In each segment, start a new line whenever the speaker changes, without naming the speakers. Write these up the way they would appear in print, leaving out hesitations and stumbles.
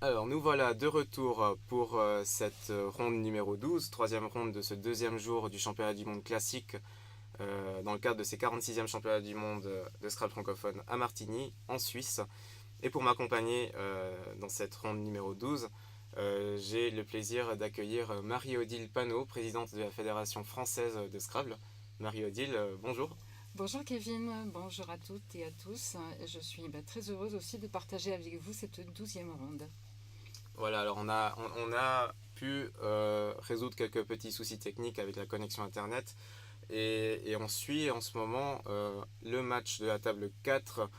Alors, nous voilà de retour pour cette ronde numéro 12, troisième ronde de ce deuxième jour du championnat du monde classique dans le cadre de ces 46e championnats du monde de Scrabble francophone à Martigny, en Suisse. Et pour m'accompagner dans cette ronde numéro 12, j'ai le plaisir d'accueillir Marie-Odile Panot, présidente de la Fédération française de Scrabble. Marie-Odile, bonjour.
Bonjour Kevin, bonjour à toutes et à tous. Je suis très heureuse aussi de partager avec vous cette 12e ronde.
Voilà, alors on a pu résoudre quelques petits soucis techniques avec la connexion Internet. Et on suit en ce moment le match de la table 4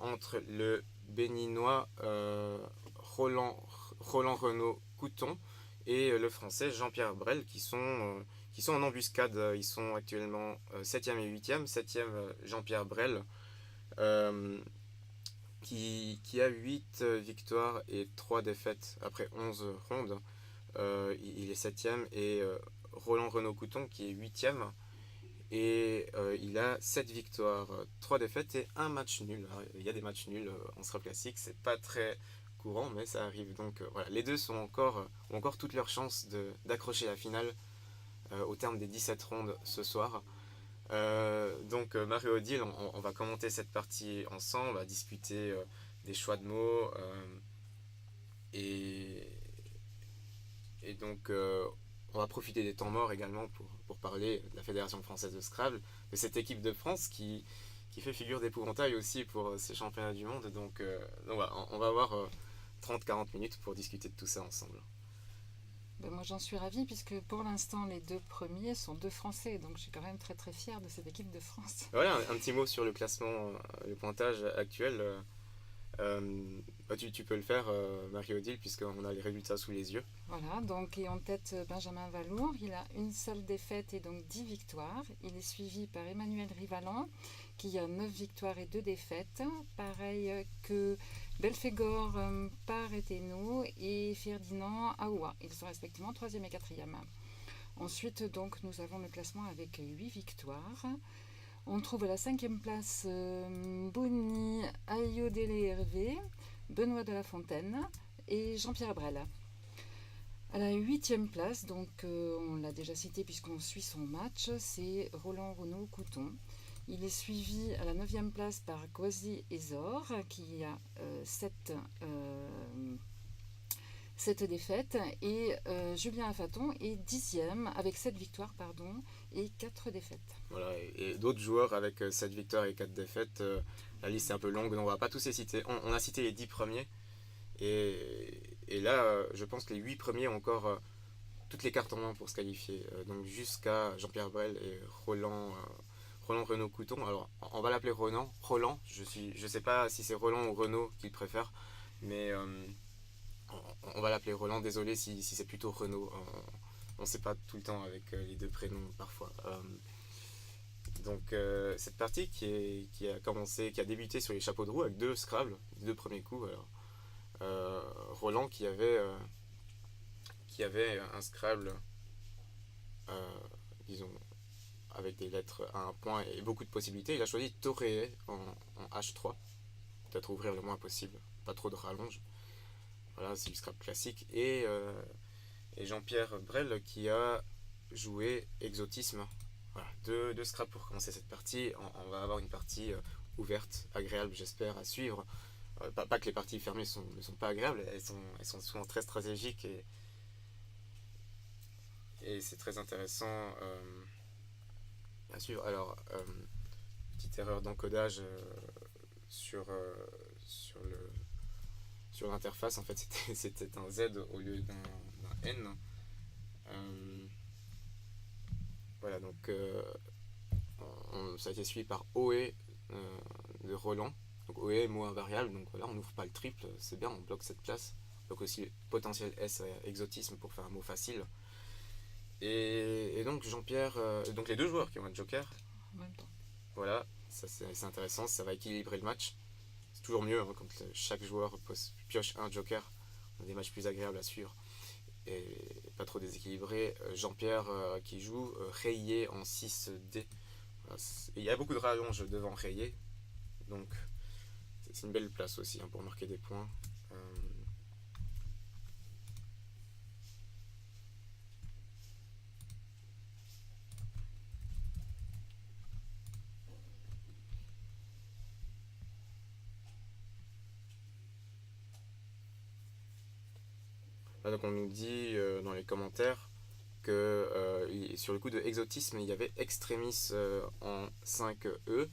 entre le béninois Roland Renaud Couton et le français Jean-Pierre Brel qui sont en embuscade. Ils sont actuellement 7e et 8e. 7e Jean-Pierre Brel qui a 8 victoires et 3 défaites après 11 rondes. Il est 7e et Roland Renaud Couton qui est 8e et il a 7 victoires, 3 défaites et un match nul. Alors, il y a des matchs nuls en Scrabble classique, c'est pas très courant, mais ça arrive. Donc voilà, les deux ont encore toutes leurs chances d'accrocher la finale au terme des 17 rondes ce soir. Donc Marie-Odile, on va commenter cette partie ensemble, on va discuter des choix de mots et, et donc on va profiter des temps morts également pour parler de la Fédération française de Scrabble, de cette équipe de France qui fait figure d'épouvantail aussi pour ces championnats du monde. Donc voilà, on va avoir 30-40 minutes pour discuter de tout ça ensemble.
Moi j'en suis ravie puisque pour l'instant les deux premiers sont deux Français, donc je suis quand même très très fière de cette équipe de France.
Voilà, un petit mot sur le classement, le pointage actuel. Tu peux le faire, Marie-Odile, puisqu'on a les résultats sous les yeux.
Voilà, donc et en tête Benjamin Valour, il a une seule défaite et donc 10 victoires. Il est suivi par Emmanuel Rivalan qui a 9 victoires et 2 défaites. Pareil que Belphégor Pareteno et Ferdinand Aoua. Ils sont respectivement 3e et 4e. Ensuite, donc, nous avons le classement avec 8 victoires. On trouve à la 5e place Boni Ayodele Hervé, Benoît de la Fontaine et Jean-Pierre Brel. À la 8e place, donc on l'a déjà cité puisqu'on suit son match, c'est Roland Renaud Couton. Il est suivi à la 9e place par Gwazi Ezor qui a 7 défaites et Julien Afaton est 10e avec 7 victoires et 4 défaites.
Voilà, et d'autres joueurs avec 7 victoires et 4 défaites. La liste est un peu longue, donc on va pas tous les citer. On a cité les 10 premiers. Et là, je pense que les 8 premiers ont encore toutes les cartes en main pour se qualifier. Donc jusqu'à Jean-Pierre Brel et Roland Renaud Couton. Alors, on va l'appeler Roland. Je sais pas si c'est Roland ou Renaud qu'il préfère, mais on va l'appeler Roland. Désolé si c'est plutôt Renaud. On ne sait pas tout le temps avec les deux prénoms parfois. Donc cette partie qui a commencé, qui a débuté sur les chapeaux de roue avec deux Scrabble, les deux premiers coups. Alors, Roland qui avait un Scrabble, disons, avec des lettres à un point et beaucoup de possibilités. Il a choisi Toré en H3, peut-être ouvrir le moins possible, pas trop de rallonge. Voilà, c'est du Scrabble classique. Et Jean-Pierre Brel qui a joué Exotisme. Voilà, deux Scrabble pour commencer cette partie. On va avoir une partie ouverte, agréable, j'espère, à suivre. Pas que les parties fermées ne sont pas agréables, elles sont souvent très stratégiques et c'est très intéressant à suivre. Alors, petite erreur d'encodage sur le sur l'interface, en fait c'était un Z au lieu d'un N. Voilà, donc ça a été suivi par OE de Roland. Donc OE, mot invariable, donc voilà, on n'ouvre pas le triple, c'est bien, on bloque cette place. On bloque aussi le potentiel S exotisme pour faire un mot facile. Et donc Jean-Pierre, donc les deux joueurs qui ont un joker,
En même temps.
voilà, ça c'est intéressant, ça va équilibrer le match. C'est toujours mieux hein, quand chaque joueur pioche un joker, on a des matchs plus agréables à suivre et pas trop déséquilibré. Jean-Pierre qui joue rayé en 6D. Voilà, il y a beaucoup de rallonges devant rayé, donc c'est une belle place aussi hein, pour marquer des points. Donc on nous dit dans les commentaires que sur le coup de exotisme, il y avait extremis en 5E.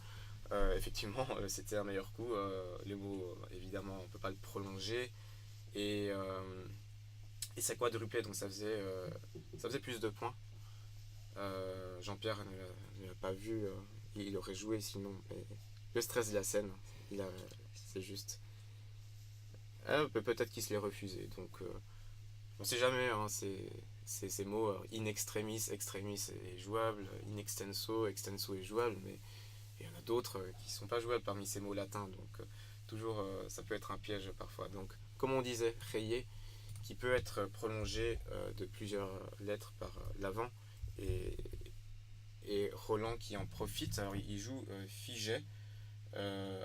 Effectivement, c'était un meilleur coup. Le mot, évidemment, on ne peut pas le prolonger. Et, euh, et ça quadruplait, donc ça faisait plus de points. Jean-Pierre ne l'a pas vu, il aurait joué sinon. Mais le stress de la scène, c'est juste. Peut-être qu'il se l'est refusé. Donc on sait jamais. Hein, ces mots in extremis, extremis est jouable, in extenso, extenso est jouable, mais il y en a d'autres qui ne sont pas jouables parmi ces mots latins. Donc toujours, ça peut être un piège parfois. Donc comme on disait, rayé, qui peut être prolongé de plusieurs lettres par l'avant. Et, et Roland qui en profite, alors il joue Figet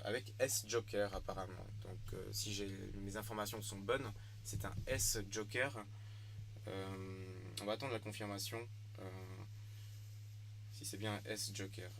avec S Joker apparemment. Donc si mes informations sont bonnes, c'est un S Joker. On va attendre la confirmation si c'est bien un S Joker.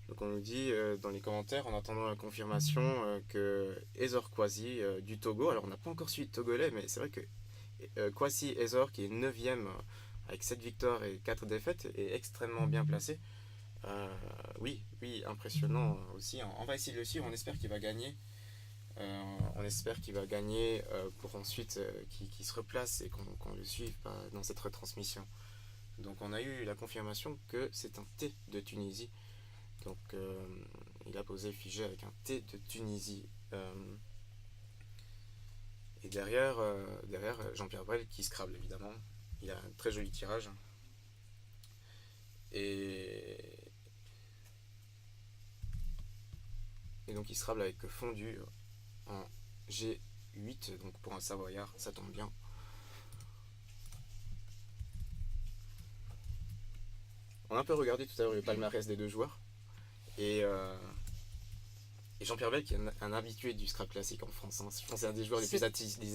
Donc on nous dit dans les commentaires, en attendant la confirmation, que Ezor Kwasi du Togo, alors on n'a pas encore suivi de Togolais, mais c'est vrai que Kwasi Ezor, qui est 9ème avec 7 victoires et 4 défaites, est extrêmement bien placé. Oui, oui, impressionnant aussi. On va essayer de le suivre, on espère qu'il va gagner. On espère qu'il va gagner pour ensuite qu'il se replace et qu'on le suive dans cette retransmission. Donc on a eu la confirmation que c'est un T de Tunisie. Donc il a posé Figet avec un T de Tunisie. Et derrière Jean-Pierre Brel qui scrable évidemment. Il a un très joli tirage. Et donc il scrable avec fondu en G8. Donc pour un Savoyard, ça tombe bien. On a un peu regardé tout à l'heure le palmarès des deux joueurs. Et Jean-Pierre Bell, qui est un habitué du scrap classique en France. Hein. Je pense que c'est un des joueurs les plus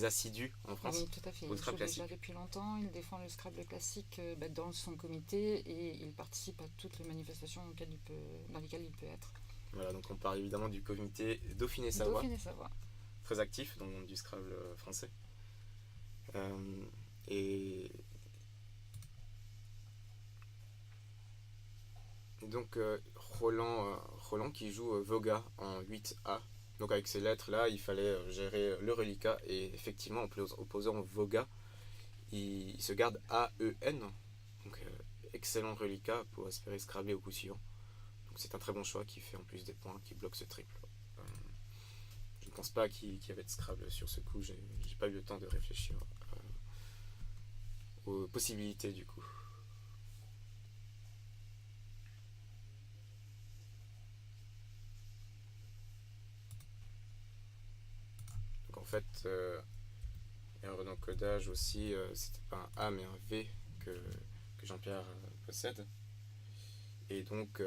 assidus en France.
Oui, tout à fait. Il joue déjà depuis longtemps. Il défend le Scrabble classique dans son comité et il participe à toutes les manifestations dans lesquelles il peut être.
Voilà, donc on parle évidemment du comité Dauphiné-Savoie.
Dauphiné-Savoie.
Très actif dans le monde du Scrabble français. Et donc Roland qui joue Voga en 8A. Donc avec ces lettres là, il fallait gérer le reliquat et effectivement en opposant Voga, il se garde AEN. Donc excellent reliquat pour espérer scrabler au coup suivant. Donc c'est un très bon choix qui fait en plus des points, qui bloque ce triple. Je ne pense pas qu'il y avait de Scrabble sur ce coup, j'ai pas eu le temps de réfléchir aux possibilités du coup. Donc en fait, erreur d'encodage aussi, c'était pas un A mais un V que Jean-Pierre possède. Et donc.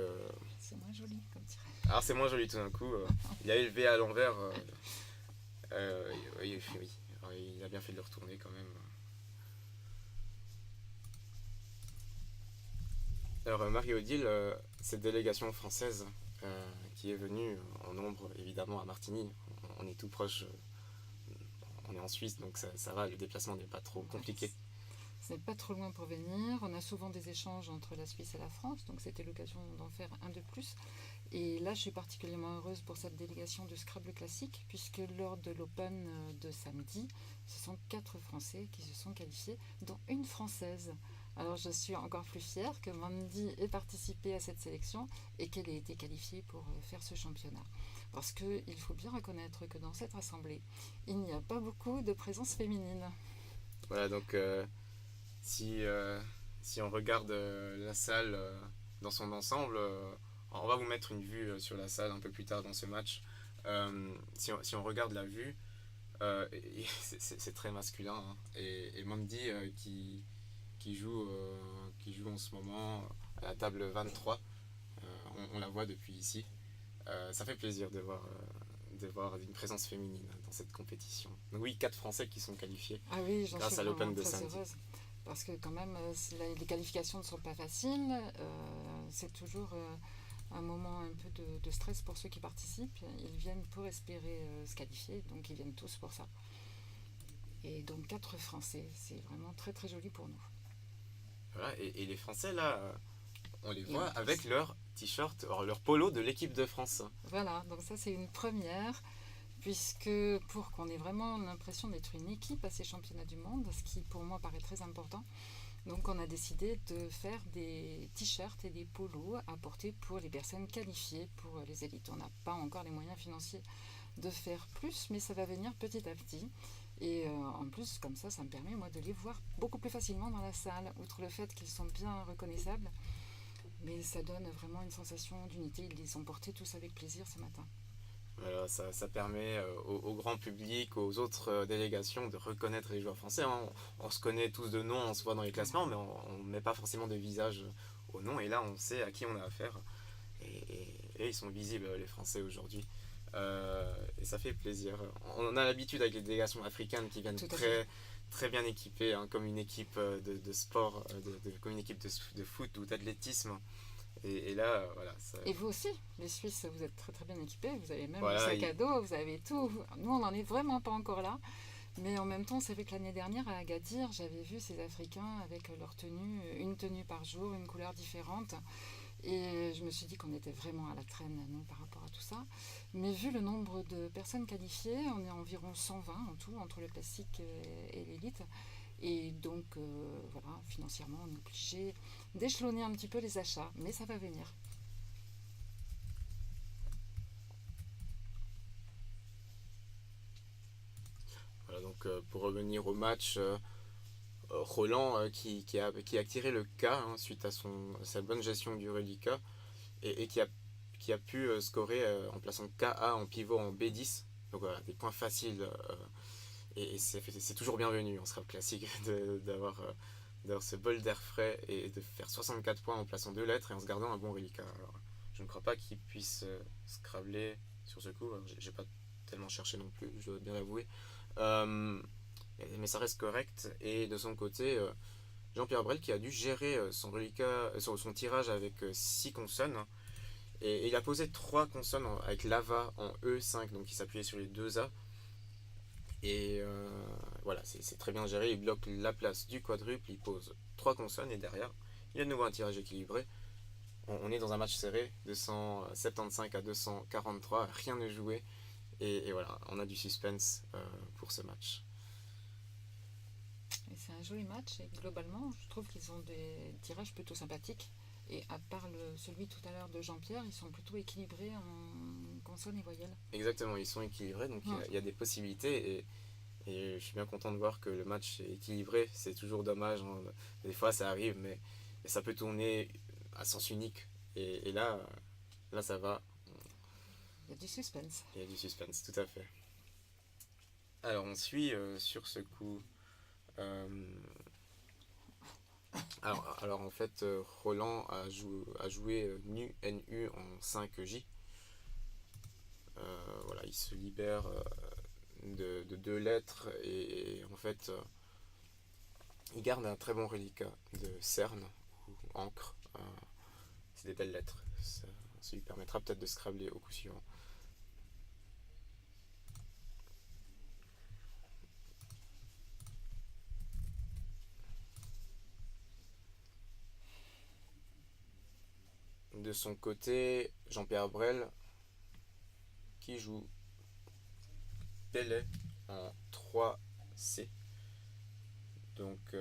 C'est moins joli comme tirage.
Alors c'est moins joli tout d'un coup. Il a eu le V à l'envers. Oui. Alors, il a bien fait de le retourner quand même. Alors Marie-Odile, cette délégation française qui est venue en nombre évidemment à Martigny. On est tout proche. On est en Suisse donc ça va, le déplacement n'est pas trop compliqué.
Ce n'est pas trop loin pour venir. On a souvent des échanges entre la Suisse et la France, donc c'était l'occasion d'en faire un de plus. Et là, je suis particulièrement heureuse pour cette délégation de Scrabble classique, puisque lors de l'Open de samedi, ce sont 4 Français qui se sont qualifiés, dont une Française. Alors je suis encore plus fière que Mandy ait participé à cette sélection et qu'elle ait été qualifiée pour faire ce championnat. Parce qu'il faut bien reconnaître que dans cette assemblée, il n'y a pas beaucoup de présence féminine.
Voilà, donc si on regarde la salle dans son ensemble, on va vous mettre une vue sur la salle un peu plus tard dans ce match. Si on regarde la vue, C'est très masculin, hein. Et Mandy qui joue en ce moment à la table 23, on la voit depuis ici. Ça fait plaisir de voir une présence féminine dans cette compétition. Donc oui, 4 Français qui sont qualifiés
Ah oui, j'en suis
grâce à
vraiment
l'Open de
très
samedi.
heureuse. Parce que quand même, les qualifications ne sont pas faciles. C'est toujours un moment un peu de stress pour ceux qui participent. Ils viennent pour espérer se qualifier, donc ils viennent tous pour ça. Et donc 4 Français, c'est vraiment très très joli pour nous.
Voilà, et les Français là, on les
Et en
voit avec
plus,
leur t-shirt, leur polo de l'équipe de France.
voilà, donc ça c'est une première, puisque pour qu'on ait vraiment l'impression d'être une équipe à ces championnats du monde, ce qui pour moi paraît très important, donc on a décidé de faire des t-shirts et des polos à porter pour les personnes qualifiées pour les élites. On n'a pas encore les moyens financiers de faire plus, mais ça va venir petit à petit. Et en plus, comme ça me permet moi de les voir beaucoup plus facilement dans la salle, outre le fait qu'ils sont bien reconnaissables. Mais ça donne vraiment une sensation d'unité. Ils les ont portés tous avec plaisir ce matin.
Voilà, ça permet au grand public, aux autres délégations de reconnaître les joueurs français, hein. On se connaît tous de nom, on se voit dans les classements, mais on ne met pas forcément de visage au nom. Et là, on sait à qui on a affaire. Et ils sont visibles, les Français, aujourd'hui. Et ça fait plaisir. On a l'habitude avec les délégations africaines qui viennent
Tout à fait.
très bien équipées, hein, comme une équipe de sport, comme une équipe de foot ou d'athlétisme. Et là, voilà.
Et vous aussi, les Suisses, vous êtes très très bien équipés. Vous avez même le
Voilà,
sac à dos, vous avez tout. Nous, on n'en est vraiment pas encore là. Mais en même temps, c'est vrai que l'année dernière à Agadir, j'avais vu ces Africains avec leur tenue, une tenue par jour, une couleur différente. Et je me suis dit qu'on était vraiment à la traîne, nous, par rapport à tout ça. Mais vu le nombre de personnes qualifiées, on est environ 120 en tout, entre le classique et l'élite. Et donc, voilà, financièrement, on est obligé d'échelonner un petit peu les achats. Mais ça va venir.
voilà, donc pour revenir au match, Roland qui a tiré le K, hein, suite à sa bonne gestion du reliquat et qui a pu scorer en plaçant KA en pivot en B10. Donc voilà, des points faciles. Et c'est toujours bienvenu en scrap classique d'avoir ce bol d'air frais et de faire 64 points en plaçant 2 lettres et en se gardant un bon reliquat. Alors, je ne crois pas qu'il puisse scrabler sur ce coup. J'ai pas tellement cherché non plus, je dois bien l'avouer. Euh, mais ça reste correct. Et de son côté, Jean-Pierre Brel qui a dû gérer son reliquat, son tirage avec 6 consonnes. Et il a posé 3 consonnes avec l'AVA en E5, donc il s'appuyait sur les 2 A. Et voilà, c'est très bien géré. Il bloque la place du quadruple, il pose 3 consonnes et derrière, il y a de nouveau un tirage équilibré. On est dans un match serré, 275 à 243, rien ne joué. Et voilà, on a du suspense pour ce match.
Et c'est un joli match. Et globalement, je trouve qu'ils ont des tirages plutôt sympathiques. Et à part celui tout à l'heure de Jean-Pierre, ils sont plutôt équilibrés en consonnes et voyelles.
Exactement, ils sont équilibrés, donc
Ouais.
il y a des possibilités. Et je suis bien content de voir que le match est équilibré. C'est toujours dommage, hein. Des fois ça arrive, mais ça peut tourner à sens unique. Et là ça va,
Il y a du suspense.
il y a du suspense, tout à fait. Alors on suit sur ce coup. euh, alors en fait, Roland a joué NU en 5J. Voilà, il se libère de 2 lettres et en fait, il garde un très bon reliquat de Cerne ou Encre. C'est des belles lettres. Ça lui permettra peut-être de scrabler au coup suivant. De son côté, Jean-Pierre Brel qui joue Pellet en 3C. Donc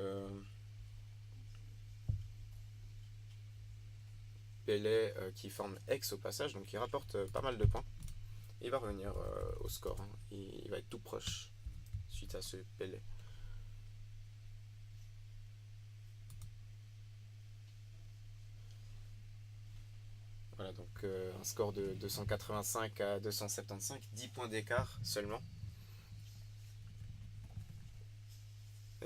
Pellet qui forme X au passage, donc il rapporte pas mal de points. Et il va revenir au score, hein. Il va être tout proche suite à ce Pellet. Voilà, donc un score de 285 à 275, 10 points d'écart seulement.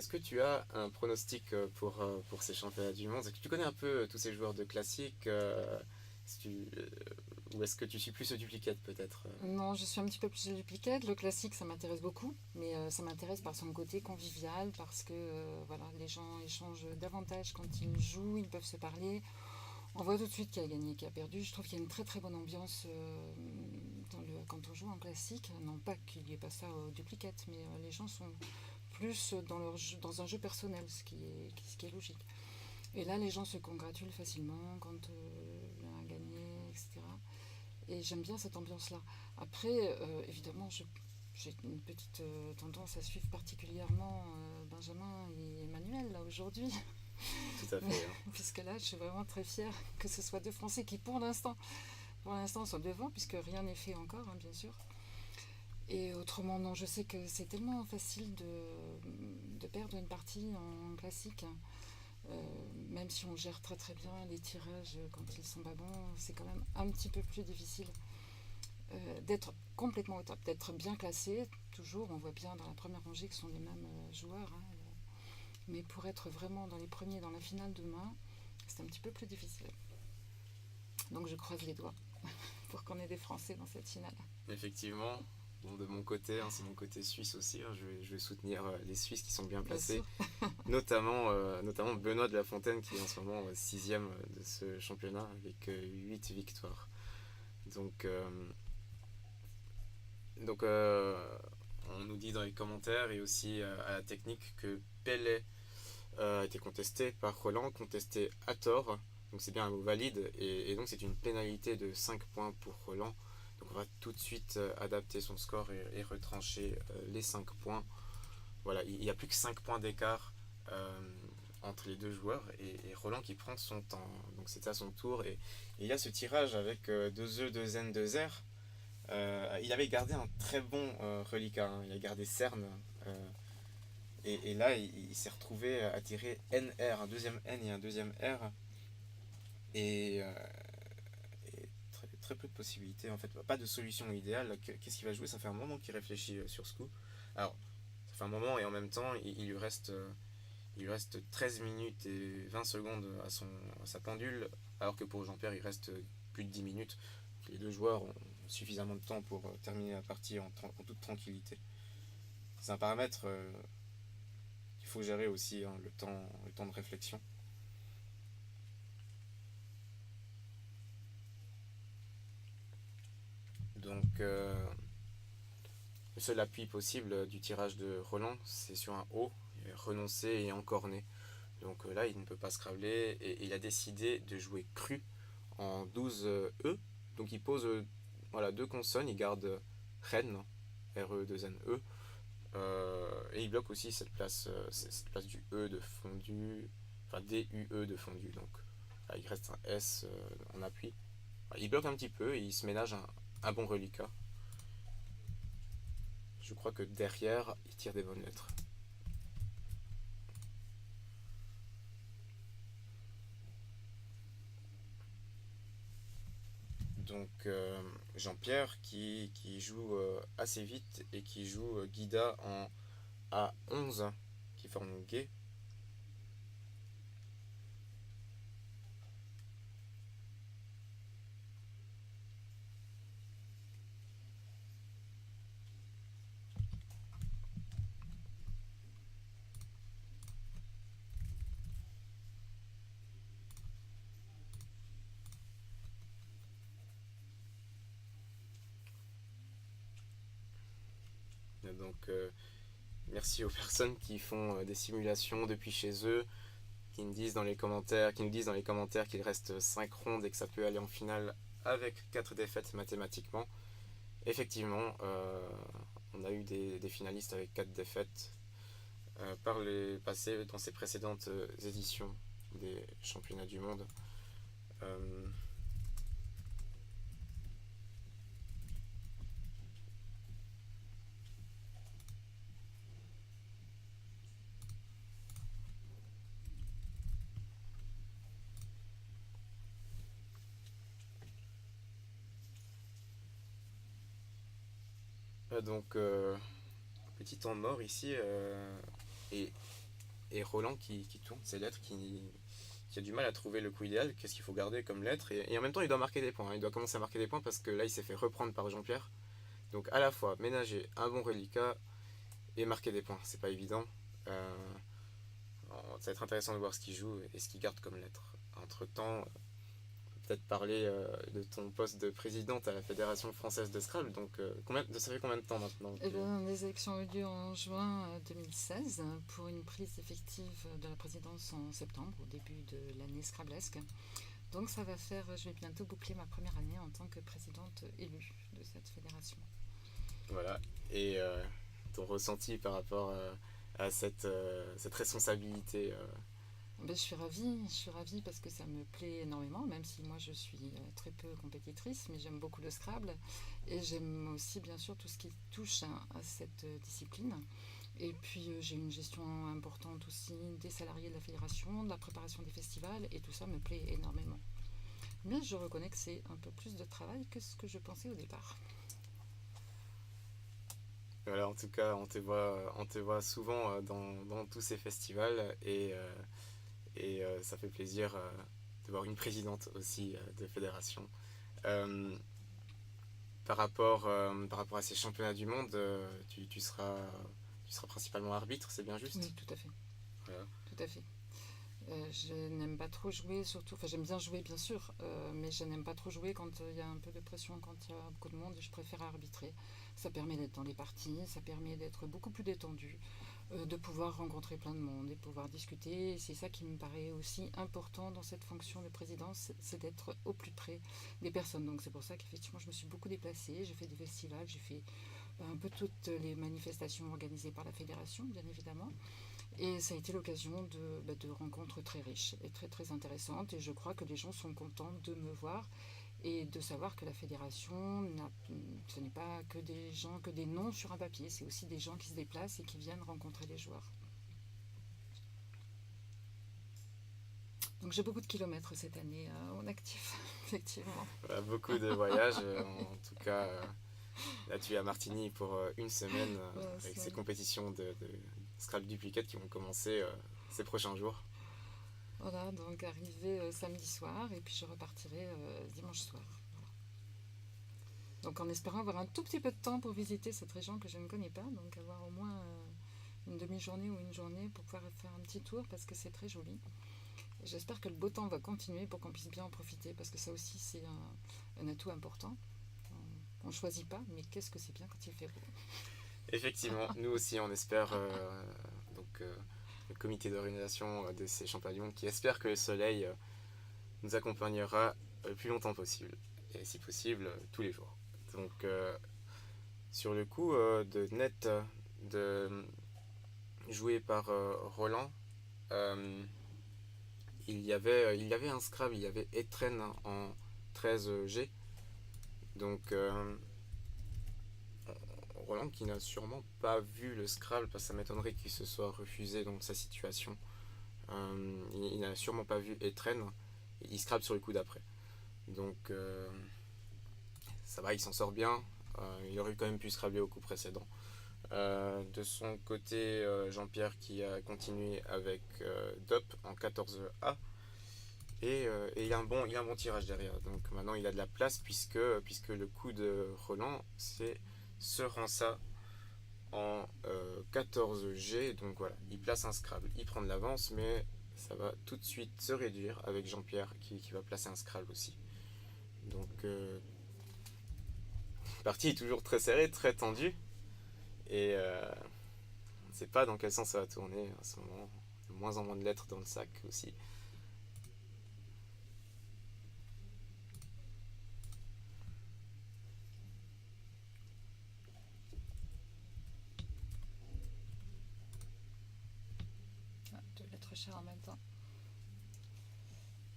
Est-ce que tu as un pronostic pour ces championnats du monde? Est-ce que tu connais un peu tous ces joueurs de classique est-ce que tu- euh, ou est-ce que tu suis plus au duplicate peut-être
Non, je suis un petit peu plus duplicate. Le classique, ça m'intéresse beaucoup, mais ça m'intéresse par son côté convivial, parce que voilà, les gens échangent davantage quand ils jouent, ils peuvent se parler. On voit tout de suite qui a gagné, qui a perdu. Je trouve qu'il y a une très très bonne ambiance quand on joue en classique. Non pas qu'il n'y ait pas ça au duplicate, mais les gens sont plus dans un jeu personnel, ce qui est logique. Et là, les gens se congratulent facilement quand l'un a gagné, etc. Et j'aime bien cette ambiance-là. Après, évidemment, j'ai une petite tendance à suivre particulièrement Benjamin et Emmanuel, là, aujourd'hui.
Tout à fait, hein.
Puisque là, je suis vraiment très fière que ce soit deux Français qui, pour l'instant sont devant, puisque rien n'est fait encore, hein, bien sûr. Et autrement, non, je sais que c'est tellement facile de perdre une partie en classique. Même si on gère très très bien les tirages quand ils sont pas bons, c'est quand même un petit peu plus difficile d'être complètement au top, d'être bien classé. Toujours, on voit bien dans la première rangée que ce sont les mêmes joueurs, hein, mais pour être vraiment dans les premiers dans la finale demain, c'est un petit peu plus difficile. Donc je croise les doigts pour qu'on ait des Français dans cette finale.
Effectivement. Bon, de mon côté, hein, c'est mon côté suisse aussi. Hein, je vais soutenir les Suisses qui sont bien
Bien
placés,
sûr.
notamment Benoît de La Fontaine qui est en ce moment sixième de ce championnat avec 8 victoires. Donc, euh, donc, on nous dit dans les commentaires et aussi à la technique que Pelé a été contesté par Roland, contesté à tort. Donc c'est bien un mot valide et donc c'est une pénalité de 5 points pour Roland. Donc on va tout de suite adapter son score et retrancher les 5 points. Voilà, il n'y a plus que 5 points d'écart entre les deux joueurs et Roland qui prend son temps. Donc c'est à son tour et il y a ce tirage avec 2 E, 2 N, 2 R. Il avait gardé un très bon reliquat, hein. Il a gardé Cern. Et là, il s'est retrouvé à tirer NR, un deuxième N et un deuxième R. Et, euh, et très, très peu de possibilités, en fait. Pas de solution idéale. Qu'est-ce qu'il va jouer? Ça fait un moment qu'il réfléchit sur ce coup. Alors, ça fait un moment et en même temps, il lui reste 13 minutes et 20 secondes à sa pendule, alors que pour Jean-Pierre, il reste plus de 10 minutes. Les deux joueurs ont suffisamment de temps pour terminer la partie en toute tranquillité. C'est un paramètre qu'il faut gérer aussi, hein, le temps de réflexion. Donc, le seul appui possible du tirage de Roland, c'est sur un haut, renoncé et encorné. Donc là, il ne peut pas scrabbler et il a décidé de jouer cru en 12 E. Donc il pose voilà, deux consonnes, il garde Ren, R-E, 2 N-E. Et il bloque aussi cette place du E de fondu, enfin D-U-E de fondu. Donc là, il reste un S en appui. Il bloque un petit peu et il se ménage un bon reliquat. Je crois que derrière, il tire des bonnes lettres. Donc Jean-Pierre qui joue assez vite et qui joue Guida en A11 qui forme Gué. Donc merci aux personnes qui font des simulations depuis chez eux, qui nous disent dans les commentaires qu'il reste 5 rondes et que ça peut aller en finale avec 4 défaites mathématiquement. Effectivement, on a eu des finalistes avec 4 défaites par les passés dans ces précédentes éditions des championnats du monde. Euh, donc, petit temps mort ici. Et et Roland qui tourne ses lettres, qui a du mal à trouver le coup idéal, qu'est-ce qu'il faut garder comme lettre, et en même temps il doit marquer des points, hein. Il doit commencer à marquer des points parce que là il s'est fait reprendre par Jean-Pierre. Donc à la fois ménager un bon reliquat et marquer des points, c'est pas évident. Ça va être intéressant de voir ce qu'il joue et ce qu'il garde comme lettre. Entre-temps, peut-être parler de ton poste de présidente à la Fédération française de Scrabble. Donc, ça fait combien de temps maintenant
Les élections ont eu lieu en juin 2016 pour une prise effective de la présidence en septembre, au début de l'année scrablesque. Donc ça va faire, je vais bientôt boucler ma première année en tant que présidente élue de cette fédération.
Voilà, et ton ressenti par rapport à cette responsabilité
Je suis ravie parce que ça me plaît énormément, même si moi je suis très peu compétitrice, mais j'aime beaucoup le Scrabble et j'aime aussi bien sûr tout ce qui touche à cette discipline. Et puis j'ai une gestion importante aussi des salariés de la fédération, de la préparation des festivals et tout ça me plaît énormément. Mais je reconnais que c'est un peu plus de travail que ce que je pensais au départ.
Voilà, en tout cas, on te voit souvent dans tous ces festivals et ça fait plaisir de voir une présidente aussi de fédération. Euh, par rapport à ces championnats du monde, tu seras principalement arbitre, c'est bien juste?
Oui, tout à fait.
Voilà.
Tout à fait. Je n'aime pas trop jouer, surtout, enfin j'aime bien jouer bien sûr, mais je n'aime pas trop jouer quand il y a un peu de pression, quand il y a beaucoup de monde, et je préfère arbitrer. Ça permet d'être dans les parties, ça permet d'être beaucoup plus détendu, de pouvoir rencontrer plein de monde et pouvoir discuter. Et c'est ça qui me paraît aussi important dans cette fonction de présidence, c'est d'être au plus près des personnes. Donc c'est pour ça qu'effectivement je me suis beaucoup déplacée, j'ai fait des festivals, j'ai fait un peu toutes les manifestations organisées par la fédération, bien évidemment. Et ça a été l'occasion de rencontres très riches et très très intéressantes. Et je crois que les gens sont contents de me voir et de savoir que la fédération, ce n'est pas que des gens, que des noms sur un papier. C'est aussi des gens qui se déplacent et qui viennent rencontrer les joueurs. Donc j'ai beaucoup de kilomètres cette année en actif, effectivement.
Voilà, beaucoup de voyages. En tout cas, là tu es à Martigny pour une semaine avec ces compétitions de Scrabble Duplicate qui vont commencer ces prochains jours.
Voilà, donc arrivé samedi soir et puis je repartirai dimanche soir. Voilà. Donc en espérant avoir un tout petit peu de temps pour visiter cette région que je ne connais pas, donc avoir au moins une demi-journée ou une journée pour pouvoir faire un petit tour parce que c'est très joli. Et j'espère que le beau temps va continuer pour qu'on puisse bien en profiter parce que ça aussi c'est un atout important. On ne choisit pas, mais qu'est-ce que c'est bien quand il fait beau.
Effectivement, nous aussi on espère le comité d'organisation de ces championnats du monde qui espère que le soleil nous accompagnera le plus longtemps possible et si possible tous les jours. Donc sur le coup de net de joué par Roland, il y avait un Scrabble, il y avait Etren en 13G. Donc Roland qui n'a sûrement pas vu le Scrabble, parce que ça m'étonnerait qu'il se soit refusé dans sa situation. Il n'a sûrement pas vu Etren, il Scrabble sur le coup d'après. Donc ça va, il s'en sort bien. Il aurait quand même pu Scrabbler au coup précédent. De son côté, Jean-Pierre qui a continué avec DOP en 14A. Et il a un bon tirage derrière. Donc maintenant il a de la place puisque le coup de Roland c'est ce Rança en 14G. Donc voilà, il place un Scrabble, il prend de l'avance, mais ça va tout de suite se réduire avec Jean-Pierre qui va placer un Scrabble aussi. Donc la partie est toujours très serrée, très tendue. Et on ne sait pas dans quel sens ça va tourner en ce moment. De moins en moins de lettres dans le sac aussi.
Deux lettres chères en même temps.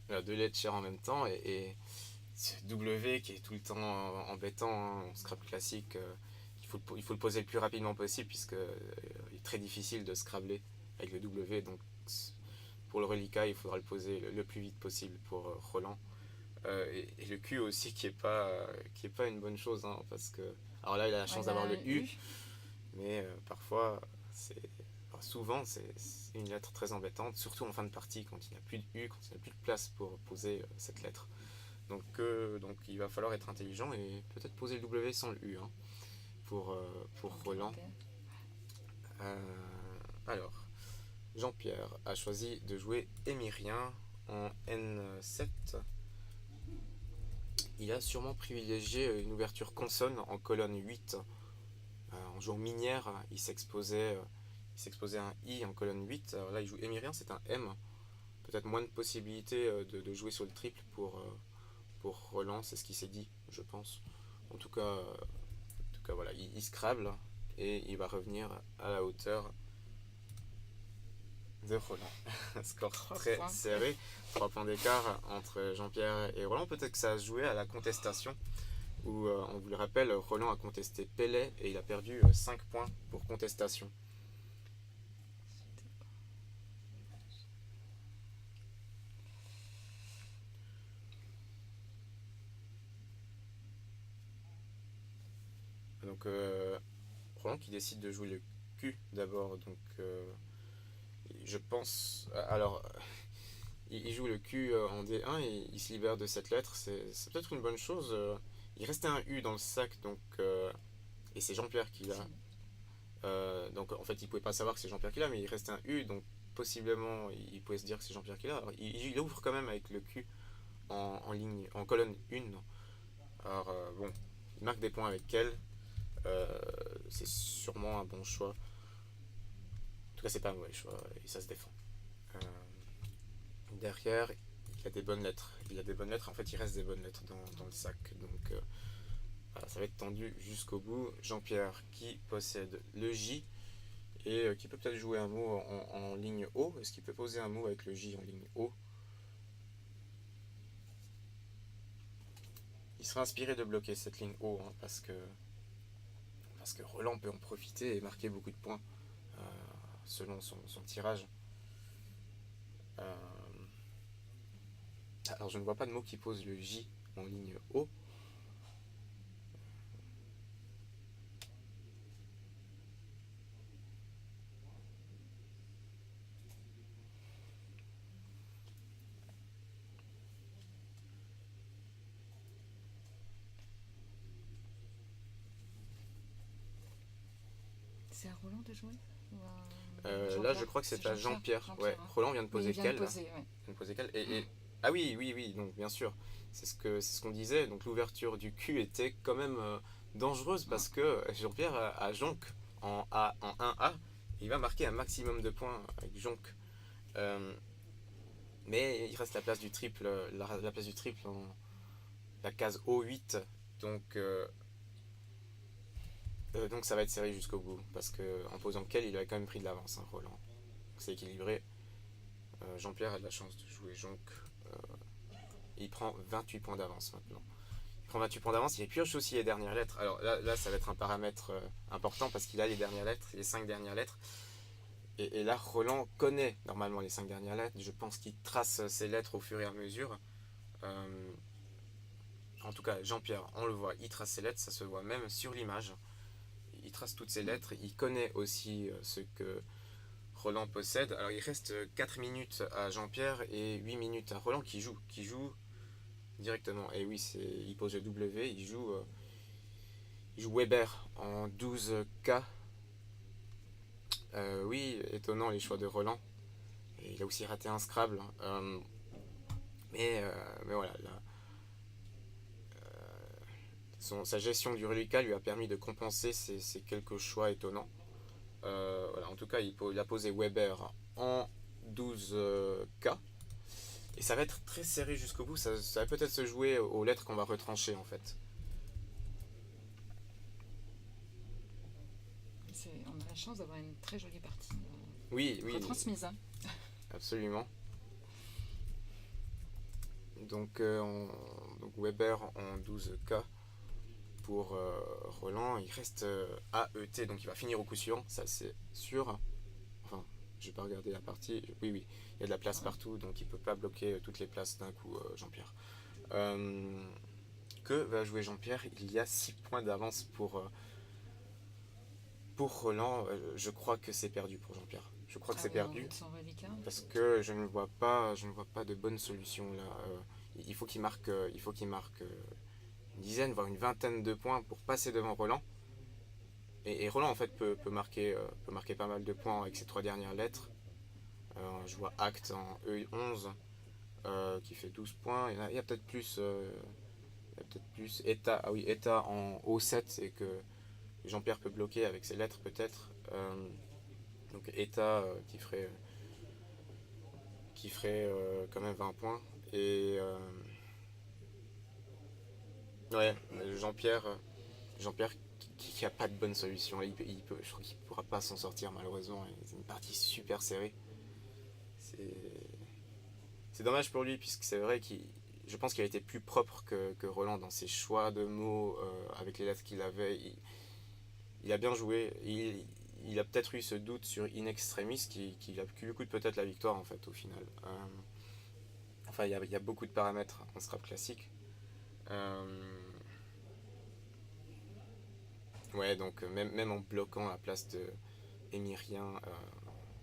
Voilà, deux lettres chères en même temps et ce W qui est tout le temps embêtant en Scrabble classique. Il faut le poser le plus rapidement possible puisque il est très difficile de Scrabbler avec le W. Donc pour le reliquat, il faudra le poser le plus vite possible pour Roland. Et le Q aussi qui est pas une bonne chose, hein, parce que alors là il a la chance d'avoir le U, mais parfois c'est souvent, c'est une lettre très embêtante, surtout en fin de partie, quand il n'y a plus de U, quand il n'y a plus de place pour poser cette lettre. Donc il va falloir être intelligent et peut-être poser le W sans le U, hein, pour Roland. Alors, Jean-Pierre a choisi de jouer émirien en N7. Il a sûrement privilégié une ouverture consonne en colonne 8. En jouant minière, il s'exposait à un I en colonne 8. Alors là, il joue émirien, c'est un M. Peut-être moins de possibilités de jouer sur le triple pour Roland, c'est ce qu'il s'est dit, je pense. En tout cas voilà, il scrable et il va revenir à la hauteur de Roland. Score très serré, 3 points d'écart entre Jean-Pierre et Roland. Peut-être que ça a joué à la contestation, où on vous le rappelle, Roland a contesté Pellet et il a perdu 5 points pour contestation. Donc Roland qui décide de jouer le Q d'abord, donc je pense... Alors, il joue le Q en D1 et il se libère de cette lettre, c'est peut-être une bonne chose. Il restait un U dans le sac, donc, et c'est Jean-Pierre qui l'a. Donc en fait, il pouvait pas savoir que c'est Jean-Pierre qui l'a, mais il restait un U, donc possiblement il pouvait se dire que c'est Jean-Pierre qui l'a. Alors, il ouvre quand même avec le Q en colonne 1. Alors bon, il marque des points avec elle. C'est sûrement un bon choix. En tout cas, c'est pas un mauvais choix et ça se défend. Derrière, il a des bonnes lettres. En fait, il reste des bonnes lettres dans le sac. Donc, voilà, ça va être tendu jusqu'au bout. Jean-Pierre qui possède le J et qui peut peut-être jouer un mot en ligne O. Est-ce qu'il peut poser un mot avec le J en ligne O? Il sera inspiré de bloquer cette ligne O, hein, parce que Roland peut en profiter et marquer beaucoup de points selon son tirage. Alors je ne vois pas de mot qui pose le J en ligne O.
C'est à Roland de jouer
là, je crois que c'est à Jean-Pierre. Ouais, Roland vient de poser quel Ah oui, donc bien sûr. C'est ce qu'on disait. Donc l'ouverture du Q était quand même dangereuse parce que Jean-Pierre a jonc en 1A. Il va marquer un maximum de points avec jonc. Mais il reste la place du triple, la place du triple en la case O8. Donc ça va être serré jusqu'au bout, parce qu'en posant quel, il avait quand même pris de l'avance, hein, Roland. C'est équilibré. Jean-Pierre a de la chance de jouer jonc. Il prend 28 points d'avance maintenant. Il prend 28 points d'avance, il pioche aussi les dernières lettres. Alors là ça va être un paramètre important, parce qu'il a les dernières lettres, les 5 dernières lettres. Et là, Roland connaît normalement les 5 dernières lettres. Je pense qu'il trace ses lettres au fur et à mesure. En tout cas, Jean-Pierre, on le voit, il trace ses lettres, ça se voit même sur l'image. Il trace toutes ses lettres, il connaît aussi ce que Roland possède. Alors il reste 4 minutes à Jean-Pierre et 8 minutes à Roland qui joue directement. Et oui, il pose le W, il joue Weber en 12K. Oui, étonnant les choix de Roland. Et il a aussi raté un Scrabble. Mais voilà, là, sa gestion du reliquat lui a permis de compenser ces quelques choix étonnants. Voilà, en tout cas, il a posé Weber en 12K. Et ça va être très serré jusqu'au bout. Ça va peut-être se jouer aux lettres qu'on va retrancher en fait.
On a la chance d'avoir une très jolie partie
oui,
retransmise. Hein.
Absolument. Donc Weber en 12K pour Roland. Il reste AET, donc il va finir au coup sûr, ça c'est sûr. Enfin, je vais pas regarder la partie. Oui, il y a de la place partout, donc il peut pas bloquer toutes les places d'un coup, Jean-Pierre. Que va jouer Jean-Pierre? Il y a 6 points d'avance pour Roland, je crois que c'est perdu pour Jean-Pierre. Je crois que c'est perdu.
Son reliquat.
Parce que je ne vois pas de bonne solution là. Il faut qu'il marque, une dizaine, voire une vingtaine de points pour passer devant Roland. Et Roland en fait peut marquer pas mal de points avec ses 3 dernières lettres. Je vois Act en E11 qui fait 12 points. Il y a peut-être plus. Eta, ah oui, Eta en O7 et que Jean-Pierre peut bloquer avec ses lettres peut-être. Donc Eta qui ferait quand même 20 points. Et ouais, Jean-Pierre qui a pas de bonne solution. Je crois qu'il pourra pas s'en sortir malheureusement. C'est une partie super serrée. C'est dommage pour lui puisque c'est vrai je pense qu'il a été plus propre que Roland dans ses choix de mots avec les lettres qu'il avait. Il a bien joué. Il a peut-être eu ce doute sur In Extremis qui lui coûte peut-être la victoire en fait au final. Enfin, il y a beaucoup de paramètres en Scrabble classique. Ouais, donc même en bloquant la place de Émirien,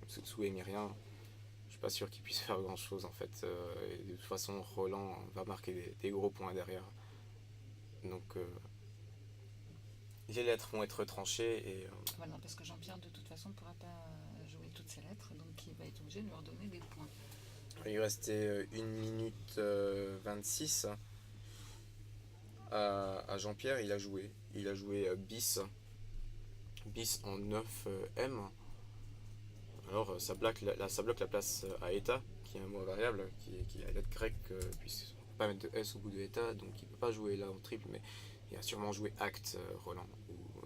sous Émirien, je suis pas sûr qu'il puisse faire grand chose en fait. Et de toute façon, Roland va marquer des gros points derrière. Donc les lettres vont être tranchées et.
Voilà, parce que Jean-Pierre de toute façon ne pourra pas jouer toutes ses lettres, donc il va être obligé de leur donner des points.
Il restait 1 minute 26 à Jean-Pierre. Il a joué bis en 9M. Alors ça bloque la place à Eta, qui est un mot variable, qui est la lettre grecque, puisqu'on ne peut pas mettre de S au bout de Eta, donc il ne peut pas jouer là en triple, mais il va sûrement jouer Act Roland.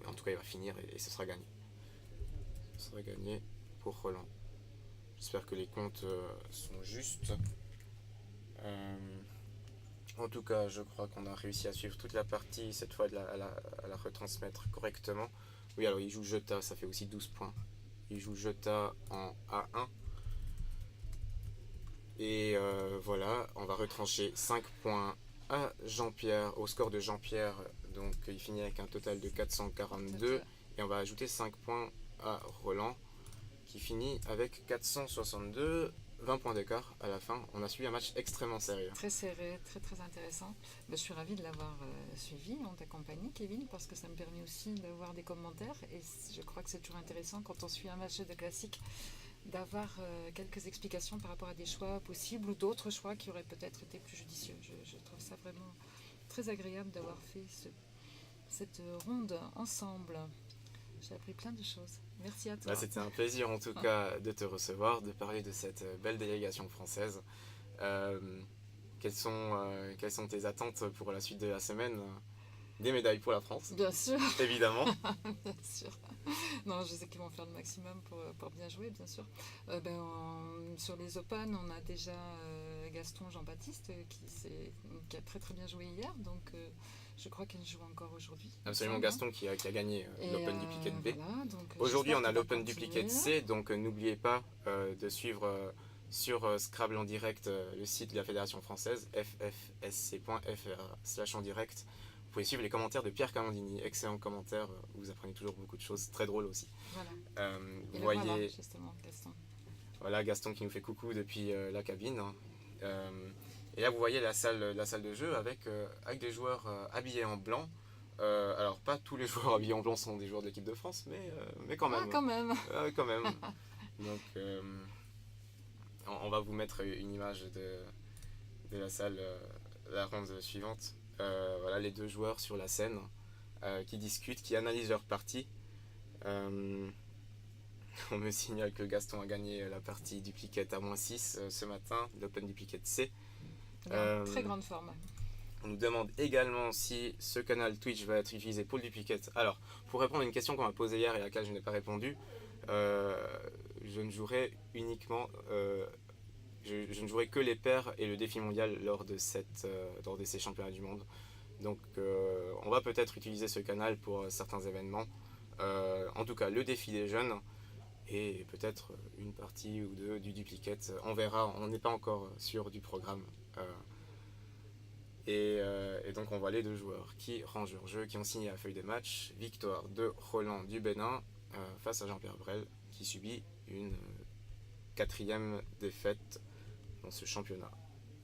En tout cas, il va finir et ce sera gagné. Ce sera gagné pour Roland. J'espère que les comptes sont justes. En tout cas, je crois qu'on a réussi à suivre toute la partie, cette fois à la retransmettre correctement. Oui, alors il joue Jeta, ça fait aussi 12 points. Il joue Jeta en A1. Et voilà, on va retrancher 5 points à Jean-Pierre, au score de Jean-Pierre. Donc il finit avec un total de 442. Et on va ajouter 5 points à Roland, qui finit avec 462. 20 points d'écart à la fin. On a suivi un match extrêmement sérieux.
Très serré, très très intéressant. Je suis ravie de l'avoir suivi en ta compagnie, Kevin, parce que ça me permet aussi d'avoir des commentaires. Et je crois que c'est toujours intéressant quand on suit un match de classique d'avoir quelques explications par rapport à des choix possibles ou d'autres choix qui auraient peut-être été plus judicieux. Je trouve ça vraiment très agréable d'avoir fait cette ronde ensemble. J'ai appris plein de choses. Merci à toi.
C'était un plaisir en tout cas de te recevoir, de parler de cette belle délégation française. Quelles sont tes attentes pour la suite de la semaine? Des médailles pour la France.
Bien sûr.
Évidemment.
Bien sûr. Non, je sais qu'ils vont faire le maximum pour bien jouer, bien sûr. Sur les Open, on a déjà Gaston Jean-Baptiste qui a très très bien joué hier. Donc je crois qu'il joue encore aujourd'hui.
Absolument, Gaston qui a gagné l'Open Duplicate B.
Voilà,
aujourd'hui, on a l'Open Duplicate C, donc n'oubliez pas de suivre sur Scrabble en direct le site de la Fédération française, ffsc.fr/ en direct. Vous pouvez suivre les commentaires de Pierre Camandini, excellents commentaires, vous apprenez toujours beaucoup de choses, très drôles aussi.
Voilà.
Vous voyez,
voilà, justement, Gaston.
Voilà, Gaston qui nous fait coucou depuis la cabine. Et là, vous voyez la salle de jeu avec des joueurs habillés en blanc. Alors, pas tous les joueurs habillés en blanc sont des joueurs de l'équipe de France, mais quand même.
Ah, quand même.
Quand même. Donc, on va vous mettre une image de la salle, la ronde suivante. Voilà, les deux joueurs sur la scène qui discutent, qui analysent leur partie. On me signale que Gaston a gagné la partie duplicate à -6 ce matin, l'Open Duplicate C.
Très grande forme.
On nous demande également si ce canal Twitch va être utilisé pour le duplicate. Alors, pour répondre à une question qu'on m'a posée hier et à laquelle je n'ai pas répondu, je ne jouerai uniquement... je ne jouerai que les paires et le défi mondial lors de ces championnats du monde. Donc on va peut-être utiliser ce canal pour certains événements. En tout cas, le défi des jeunes et peut-être une partie ou deux du duplicate. On verra, on n'est pas encore sûr du programme. Et donc on voit les deux joueurs qui rangent leur jeu, qui ont signé la feuille de match. Victoire de Roland du Bénin face à Jean-Pierre Brel, qui subit une quatrième défaite dans ce championnat.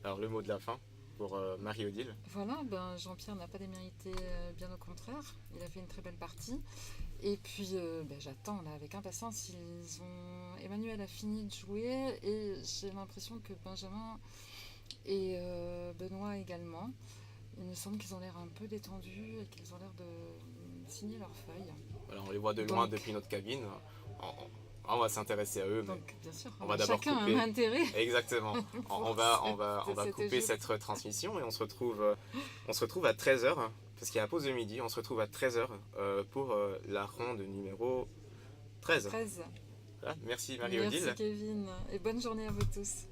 Alors le mot de la fin pour Marie-Odile.
Voilà, Jean-Pierre n'a pas démérité, bien au contraire. Il a fait une très belle partie. Et puis j'attends là avec impatience. Emmanuel a fini de jouer et j'ai l'impression que Benjamin et Benoît également. Il me semble qu'ils ont l'air un peu détendus et qu'ils ont l'air de signer leurs feuilles.
Voilà, on les voit de loin depuis notre cabine. On va s'intéresser à eux.
Donc, bien sûr,
on va d'abord
chacun
couper.
a un intérêt.
Exactement. On va couper cette retransmission et on se retrouve à 13h, parce qu'il y a la pause de midi. On se retrouve à 13h pour la ronde numéro 13.
13.
Voilà, merci Marie-Odile.
Merci Kevin et bonne journée à vous tous.